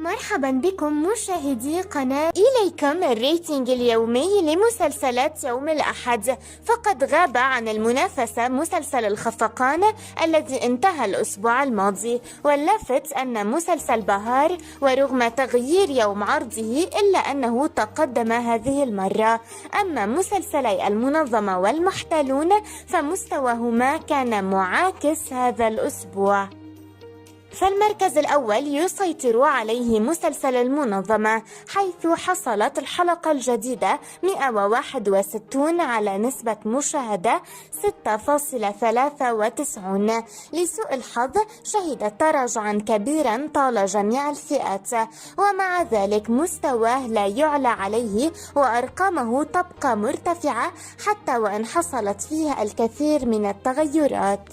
مرحبا بكم مشاهدي قناة. إليكم الريتنج اليومي لمسلسلات يوم الأحد. فقد غاب عن المنافسة مسلسل الخفقان الذي انتهى الأسبوع الماضي، واللافت أن مسلسل بهار ورغم تغيير يوم عرضه إلا أنه تقدم هذه المرة. أما مسلسلي المنظمة والمحتالون فمستواهما كان معاكس هذا الأسبوع. فالمركز الأول يسيطر عليه مسلسل المنظمة، حيث حصلت الحلقة الجديدة 161 على نسبة مشاهدة 6.93. لسوء الحظ شهدت تراجعا كبيرا طال جميع الفئات، ومع ذلك مستواه لا يعلى عليه وأرقامه تبقى مرتفعة حتى وإن حصلت فيها الكثير من التغيرات.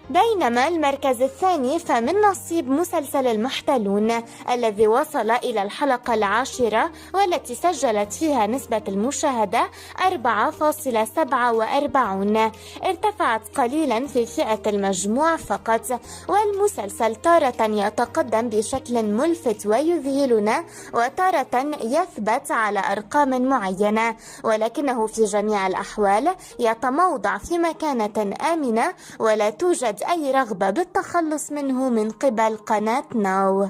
بينما المركز الثاني فمن نصيب مسلسل المحتالون الذي وصل إلى الحلقة 10 والتي سجلت فيها نسبة المشاهدة 4.47. ارتفعت قليلا في فئة المجموع فقط، والمسلسل تارة يتقدم بشكل ملفت ويذهلنا وتارة يثبت على أرقام معينة، ولكنه في جميع الأحوال يتموضع في مكانة آمنة ولا توجد أي رغبة بالتخلص منه من قبل قناة ناو.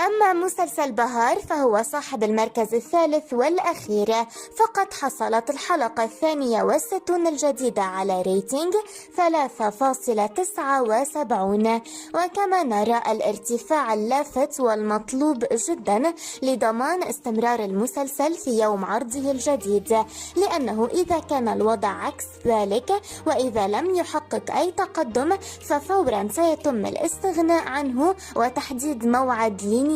أما مسلسل بهار فهو صاحب المركز الثالث والأخير، فقد حصلت الحلقة 62 الجديدة على ريتينج 3.79، وكما نرى الارتفاع اللافت والمطلوب جدا لضمان استمرار المسلسل في يوم عرضه الجديد، لأنه إذا كان الوضع عكس ذلك وإذا لم يحقق أي تقدم ففورا سيتم الاستغناء عنه وتحديد موعد لنهايته.